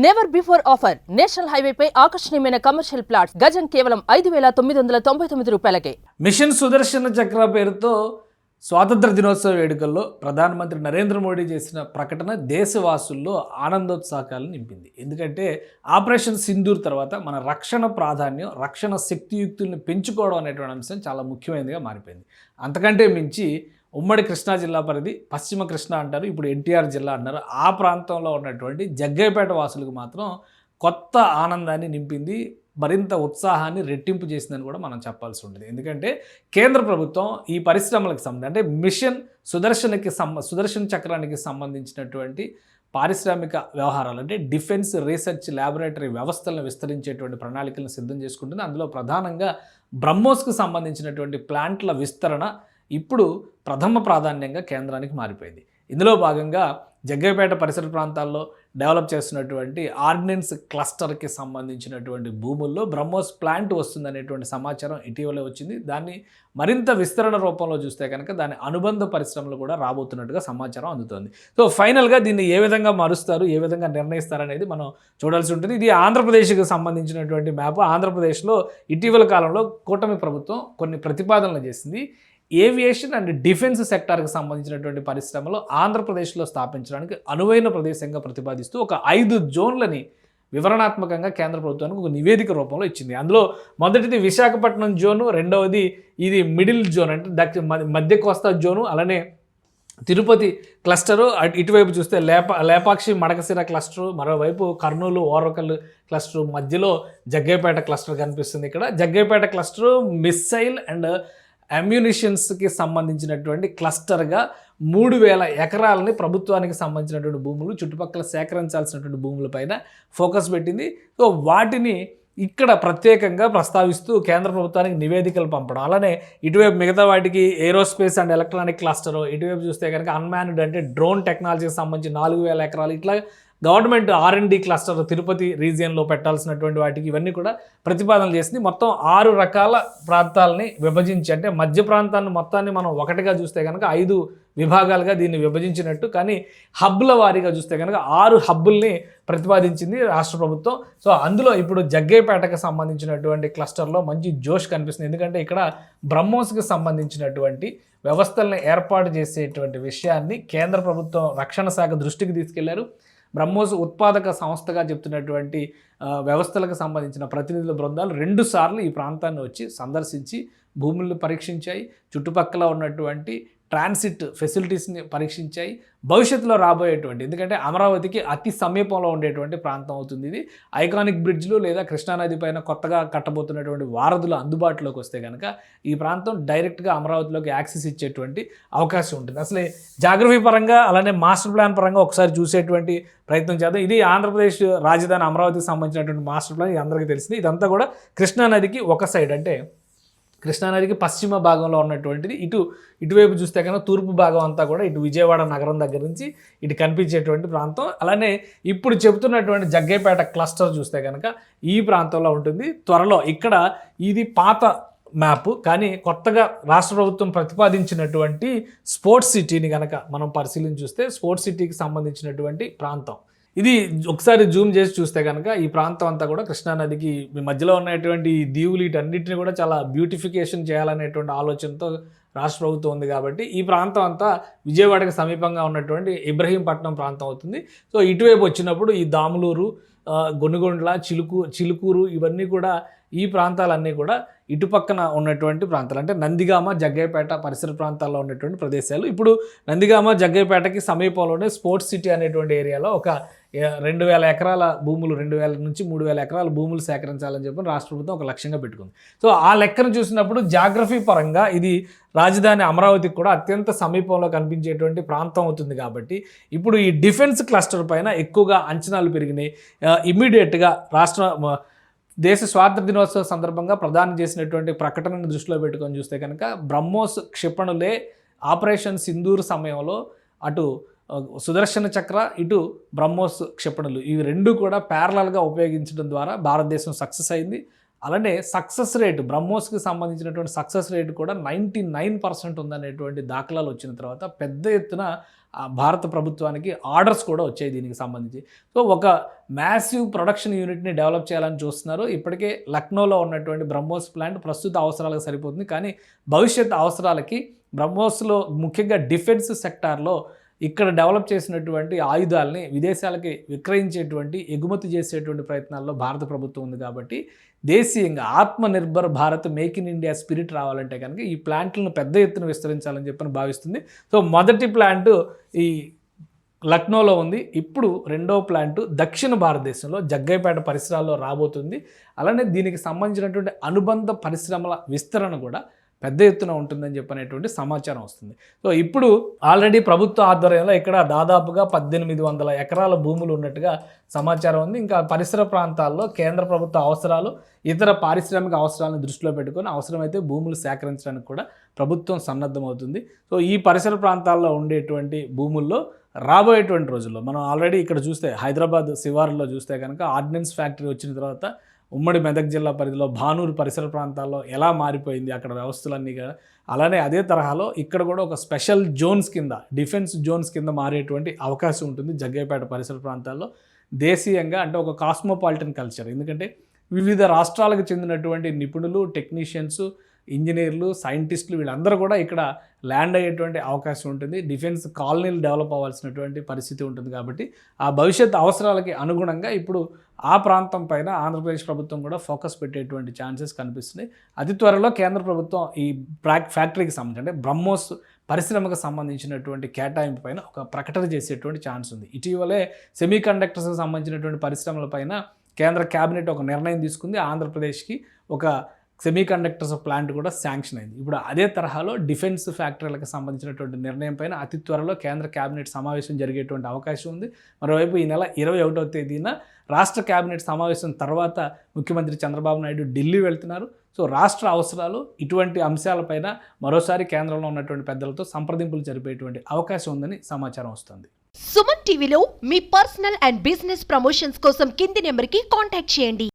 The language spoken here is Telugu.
నెవర్ బిఫోర్ ఆఫర్ నేషనల్ హైవేపై ఆకర్షణీయమైన కమర్షియల్ ప్లాట్స్ గజం కేవలం 5,999 రూపాయలకే. మిషన్ సుదర్శన చక్ర పేరుతో స్వాతంత్ర దినోత్సవ వేడుకల్లో ప్రధానమంత్రి నరేంద్ర మోడీ చేసిన ప్రకటన దేశవాసుల్లో ఆనందోత్సాహాలు నింపింది. ఎందుకంటే ఆపరేషన్ సింధూర్ తర్వాత మన రక్షణ ప్రాధాన్యం, రక్షణ శక్తియుక్తుల్ని పెంచుకోవడం అనేటువంటి అంశం చాలా ముఖ్యమైనదిగా మారిపోయింది. అంతకంటే మించి ఉమ్మడి కృష్ణా జిల్లా పరిధి పశ్చిమ కృష్ణా అంటారు, ఇప్పుడు ఎన్టీఆర్ జిల్లా అంటారు. ఆ ప్రాంతంలో ఉన్నటువంటి జగ్గయ్యపేట వాసులకు మాత్రం కొత్త ఆనందాన్ని నింపింది, మరింత ఉత్సాహాన్ని రెట్టింపు చేసిందని కూడా మనం చెప్పాల్సి ఉంటుంది. ఎందుకంటే కేంద్ర ప్రభుత్వం ఈ పరిశ్రమలకు సంబంధించి అంటే మిషన్ సుదర్శన్ చక్రానికి సంబంధించినటువంటి పారిశ్రామిక వ్యవహారాలు అంటే డిఫెన్స్ రీసెర్చ్ ల్యాబొరేటరీ వ్యవస్థలను విస్తరించేటువంటి ప్రణాళికలను సిద్ధం చేసుకుంటుంది. అందులో ప్రధానంగా బ్రహ్మోస్కు సంబంధించినటువంటి ప్లాంట్ల విస్తరణ ఇప్పుడు ప్రథమ ప్రాధాన్యంగా కేంద్రానికి మారిపోయింది. ఇందులో భాగంగా జగ్గయ్యపేట పరిసర ప్రాంతాల్లో డెవలప్ చేస్తున్నటువంటి ఆర్డినెన్స్ క్లస్టర్కి సంబంధించినటువంటి భూముల్లో బ్రహ్మోస్ ప్లాంట్ వస్తుందనేటువంటి సమాచారం ఇటీవలే వచ్చింది. దాన్ని మరింత విస్తరణ రూపంలో చూస్తే కనుక దాని అనుబంధ పరిశ్రమలు కూడా రాబోతున్నట్టుగా సమాచారం అందుతోంది. సో ఫైనల్గా దీన్ని ఏ విధంగా మారుస్తారు, ఏ విధంగా నిర్ణయిస్తారు అనేది మనం చూడాల్సి ఉంటుంది. ఇది ఆంధ్రప్రదేశ్కి సంబంధించినటువంటి మ్యాప్. ఆంధ్రప్రదేశ్లో ఇటీవల కాలంలో కూటమి ప్రభుత్వం కొన్ని ప్రతిపాదనలు చేసింది. ఏవియేషన్ అండ్ డిఫెన్స్ సెక్టార్కి సంబంధించినటువంటి పరిశ్రమలు ఆంధ్రప్రదేశ్లో స్థాపించడానికి అనువైన ప్రదేశంగా ప్రతిపాదిస్తూ ఒక 5 జోన్లని వివరణాత్మకంగా కేంద్ర ప్రభుత్వానికి ఒక నివేదిక రూపంలో ఇచ్చింది. అందులో మొదటిది విశాఖపట్నం జోను, రెండవది ఇది మిడిల్ జోన్ అంటే మధ్య కోస్తా జోను, అలానే తిరుపతి క్లస్టరు, ఇటువైపు చూస్తే లేపాక్షి మడకశిర క్లస్టరు, మరోవైపు కర్నూలు ఓరకల్ క్లస్టరు, మధ్యలో జగ్గయ్యపేట క్లస్టర్ కనిపిస్తుంది. ఇక్కడ జగ్గయ్యపేట క్లస్టరు మిస్సైల్ అండ్ అమ్యునిషన్స్కి సంబంధించినటువంటి క్లస్టర్గా 3,000 ఎకరాలని ప్రభుత్వానికి సంబంధించినటువంటి భూములు, చుట్టుపక్కల సేకరించాల్సినటువంటి భూములపైన ఫోకస్ పెట్టింది. సో వాటిని ఇక్కడ ప్రత్యేకంగా ప్రస్తావిస్తూ కేంద్ర ప్రభుత్వానికి నివేదికలు పంపడం, అలానే ఇటువైపు మిగతా వాటికి ఏరోస్పేస్ అండ్ ఎలక్ట్రానిక్ క్లస్టరు, ఇటువైపు చూస్తే కనుక అన్మాన్డ్ అంటే డ్రోన్ టెక్నాలజీకి సంబంధించి 4,000 ఎకరాలు, ఇట్లా గవర్నమెంట్ R&D క్లస్టర్ తిరుపతి రీజియన్లో పెట్టాల్సినటువంటి వాటికి ఇవన్నీ కూడా ప్రతిపాదనలు చేసింది. మొత్తం 6 రకాల ప్రాంతాలని విభజించి అంటే మధ్య ప్రాంతాన్ని మొత్తాన్ని మనం ఒకటిగా చూస్తే కనుక 5 విభాగాలుగా దీన్ని విభజించినట్టు, కానీ హబ్బుల వారీగా చూస్తే కనుక 6 హబ్బుల్ని ప్రతిపాదించింది రాష్ట్ర ప్రభుత్వం. సో అందులో ఇప్పుడు జగ్గయ్యపేటకు సంబంధించినటువంటి క్లస్టర్లో మంచి జోష్ కనిపిస్తుంది. ఎందుకంటే ఇక్కడ బ్రహ్మోస్కి సంబంధించినటువంటి వ్యవస్థలను ఏర్పాటు చేసేటువంటి విషయాన్ని కేంద్ర ప్రభుత్వం రక్షణ శాఖ దృష్టికి తీసుకెళ్లారు. బ్రహ్మోస్ ఉత్పాదక సంస్థగా చెప్తున్నటువంటి వ్యవస్థలకు సంబంధించిన ప్రతినిధుల బృందాలు 2 సార్లు ఈ ప్రాంతాన్ని వచ్చి సందర్శించి భూములను పరీక్షించాయి, చుట్టుపక్కల ఉన్నటువంటి ట్రాన్సిట్ ఫెసిలిటీస్ని పరీక్షించాయి. భవిష్యత్తులో రాబోయేటువంటి, ఎందుకంటే అమరావతికి అతి సమీపంలో ఉండేటువంటి ప్రాంతం అవుతుంది ఇది. ఐకానిక్ బ్రిడ్జ్లు లేదా కృష్ణానది పైన కొత్తగా కట్టబోతున్నటువంటి వారధులు అందుబాటులోకి వస్తే కనుక ఈ ప్రాంతం డైరెక్ట్గా అమరావతిలోకి యాక్సెస్ ఇచ్చేటువంటి అవకాశం ఉంటుంది. అసలే జాగ్రఫీ పరంగా అలానే మాస్టర్ ప్లాన్ పరంగా ఒకసారి చూసేటువంటి ప్రయత్నం చేద్దాం. ఇది ఆంధ్రప్రదేశ్ రాజధాని అమరావతికి సంబంధించినటువంటి మాస్టర్ ప్లాన్, ఇది అందరికీ తెలిసింది. ఇదంతా కూడా కృష్ణానదికి ఒక సైడ్ అంటే కృష్ణానదికి పశ్చిమ భాగంలో ఉన్నటువంటిది. ఇటువైపు చూస్తే కనుక తూర్పు భాగం అంతా కూడా ఇటు విజయవాడ నగరం దగ్గర నుంచి ఇటు కనిపించేటువంటి ప్రాంతం. అలానే ఇప్పుడు చెబుతున్నటువంటి జగ్గయ్యపేట క్లస్టర్ చూస్తే కనుక ఈ ప్రాంతంలో ఉంటుంది. త్వరలో ఇక్కడ ఇది పాత మ్యాప్, కానీ కొత్తగా రాష్ట్ర ప్రభుత్వం ప్రతిపాదించినటువంటి స్పోర్ట్స్ సిటీని కనుక మనం పరిశీలించి చూస్తే స్పోర్ట్స్ సిటీకి సంబంధించినటువంటి ప్రాంతం ఇది. ఒకసారి జూమ్ చేసి చూస్తే కనుక ఈ ప్రాంతం అంతా కూడా కృష్ణానదికి మధ్యలో ఉన్నటువంటి దీవులు వీటన్నిటిని కూడా చాలా బ్యూటిఫికేషన్ చేయాలనేటువంటి ఆలోచనతో రాష్ట్ర ప్రభుత్వం ఉంది. కాబట్టి ఈ ప్రాంతం అంతా విజయవాడకి సమీపంగా ఉన్నటువంటి ఇబ్రహీంపట్నం ప్రాంతం అవుతుంది. సో ఇటువైపు వచ్చినప్పుడు ఈ దాములూరు, గొనుగొండ్ల, చిలుకూరు ఇవన్నీ కూడా ఈ ప్రాంతాలన్నీ కూడా ఇటుపక్కన ఉన్నటువంటి ప్రాంతాలు అంటే నందిగామ, జగ్గయ్యపేట పరిసర ప్రాంతాల్లో ఉన్నటువంటి ప్రదేశాలు. ఇప్పుడు నందిగామ, జగ్గయ్యపేటకి సమీపంలోనే స్పోర్ట్స్ సిటీ అనేటువంటి ఏరియాలో ఒక 2,000 ఎకరాల భూములు, 2,000 నుంచి 3,000 ఎకరాల భూములు సేకరించాలని చెప్పి రాష్ట్ర ప్రభుత్వం ఒక లక్ష్యంగా పెట్టుకుంది. సో ఆ లెక్కను చూసినప్పుడు జాగ్రఫీ పరంగా ఇది రాజధాని అమరావతికి కూడా అత్యంత సమీపంలో కనిపించేటువంటి ప్రాంతం అవుతుంది. కాబట్టి ఇప్పుడు ఈ డిఫెన్స్ క్లస్టర్ పైన ఎక్కువగా అంచనాలు పెరిగినాయి. ఇమ్మీడియట్గా దేశ స్వాతంత్ర దినోత్సవం సందర్భంగా ప్రదానం చేసినటువంటి ప్రకటనను దృష్టిలో పెట్టుకొని చూస్తే కనుక బ్రహ్మోస్ క్షిపణులే ఆపరేషన్ సింధూర్ సమయంలో అటు సుదర్శన చక్ర, ఇటు బ్రహ్మోస్ క్షిపణులు ఇవి 2 కూడా ప్యారలల్గా ఉపయోగించడం ద్వారా భారతదేశం సక్సెస్ అయింది. అలానే సక్సెస్ రేట్ బ్రహ్మోస్కి సంబంధించినటువంటి సక్సెస్ రేట్ కూడా 99% ఉందనేటువంటి దాఖలాలు వచ్చిన తర్వాత పెద్ద ఎత్తున భారత ప్రభుత్వానికి ఆర్డర్స్ కూడా వచ్చాయి దీనికి సంబంధించి. సో ఒక మ్యాసివ్ ప్రొడక్షన్ యూనిట్ని డెవలప్ చేయాలని చూస్తున్నారు. ఇప్పటికే లక్నోలో ఉన్నటువంటి బ్రహ్మోస్ ప్లాంట్ ప్రస్తుత అవసరాలకు సరిపోతుంది, కానీ భవిష్యత్ అవసరాలకి బ్రహ్మోస్లో ముఖ్యంగా డిఫెన్స్ సెక్టార్లో ఇక్కడ డెవలప్ చేసినటువంటి ఆయుధాలని విదేశాలకి విక్రయించేటువంటి ఎగుమతి చేసేటువంటి ప్రయత్నాల్లో భారత ప్రభుత్వం ఉంది. కాబట్టి దేశీయంగా Atmanirbhar Bharat, make in India spirit రావాలంటే కనుక ఈ ప్లాంట్లను పెద్ద ఎత్తున విస్తరించాలని చెప్పని భావిస్తుంది. సో మొదటి ప్లాంట్ ఈ లక్నోలో ఉంది. ఇప్పుడు రెండవ ప్లాంట్ దక్షిణ భారతదేశంలో జగ్గైపేట పరిసరాల్లో రాబోతుంది. అలానే దీనికి సంబంధించినటువంటి అనుబంధ పరిశ్రమల విస్తరణ కూడా పెద్ద ఎత్తున ఉంటుందని చెప్పనేటువంటి సమాచారం వస్తుంది. సో ఇప్పుడు ఆల్రెడీ ప్రభుత్వ ఆధ్వర్యంలో ఇక్కడ దాదాపుగా 1800 ఎకరాల భూములు ఉన్నట్టుగా సమాచారం ఉంది. ఇంకా పరిసర ప్రాంతాల్లో కేంద్ర ప్రభుత్వ అవసరాలు, ఇతర పారిశ్రామిక అవసరాలను దృష్టిలో పెట్టుకొని అవసరమైతే భూములు సేకరించడానికి కూడా ప్రభుత్వం సన్నద్ధమవుతుంది. సో ఈ పరిసర ప్రాంతాల్లో ఉండేటువంటి భూముల్లో రాబోయేటువంటి రోజుల్లో మనం ఆల్రెడీ ఇక్కడ చూస్తే హైదరాబాద్ శివారులో చూస్తే కనుక ఆర్డినెన్స్ ఫ్యాక్టరీ వచ్చిన తర్వాత ఉమ్మడి మెదక్ జిల్లా పరిధిలో భానూరు పరిసర ప్రాంతాల్లో ఎలా మారిపోయింది అక్కడ వ్యవస్థలన్నీ కూడా, అలానే అదే తరహాలో ఇక్కడ కూడా ఒక స్పెషల్ జోన్స్ కింద, డిఫెన్స్ జోన్స్ కింద మారేటువంటి అవకాశం ఉంటుంది జగ్గైపేట పరిసర ప్రాంతాల్లో. దేశీయంగా అంటే ఒక కాస్మోపాలిటన్ కల్చర్, ఎందుకంటే వివిధ రాష్ట్రాలకు చెందినటువంటి నిపుణులు, టెక్నీషియన్స్, ఇంజనీర్లు, సైంటిస్టులు వీళ్ళందరూ కూడా ఇక్కడ ల్యాండ్ అయ్యేటువంటి అవకాశం ఉంటుంది. డిఫెన్స్ కాలనీలు డెవలప్ అవ్వాల్సినటువంటి పరిస్థితి ఉంటుంది. కాబట్టి ఆ భవిష్యత్ అవసరాలకి అనుగుణంగా ఇప్పుడు ఆ ప్రాంతం పైన ఆంధ్రప్రదేశ్ ప్రభుత్వం కూడా ఫోకస్ పెట్టేటువంటి ఛాన్సెస్ కనిపిస్తున్నాయి. అతి త్వరలో కేంద్ర ప్రభుత్వం ఈ ఫ్యాక్టరీకి సంబంధించి అంటే బ్రహ్మోస్ పరిశ్రమకు సంబంధించినటువంటి కేటాయింపు పైన ఒక ప్రకటన చేసేటువంటి ఛాన్స్ ఉంది. ఇటీవలే సెమీ కండక్టర్స్కి సంబంధించినటువంటి పరిశ్రమల పైన కేంద్ర క్యాబినెట్ ఒక నిర్ణయం తీసుకుంది. ఆంధ్రప్రదేశ్కి ఒక సెమీ కండక్టర్స్ ప్లాంట్ కూడా శాంక్షన్ అయింది. ఇప్పుడు అదే తరహాలో డిఫెన్స్ ఫ్యాక్టరీలకు సంబంధించినటువంటి నిర్ణయం పైన అతి త్వరలో కేంద్ర క్యాబినెట్ సమావేశం జరిగేటువంటి అవకాశం ఉంది. మరోవైపు ఈ నెల 21వ తేదీన రాష్ట్ర క్యాబినెట్ సమావేశం తర్వాత ముఖ్యమంత్రి చంద్రబాబు నాయుడు ఢిల్లీ వెళ్తున్నారు. సో రాష్ట్ర అవసరాలు ఇటువంటి అంశాలపైన మరోసారి కేంద్రంలో ఉన్నటువంటి పెద్దలతో సంప్రదింపులు జరిపేటువంటి అవకాశం ఉందని సమాచారం వస్తుంది. సుమన్ టీవీలో మీ పర్సనల్ అండ్ బిజినెస్ ప్రమోషన్స్ కోసం కింది నెంబర్కి కాంటాక్ట్ చేయండి.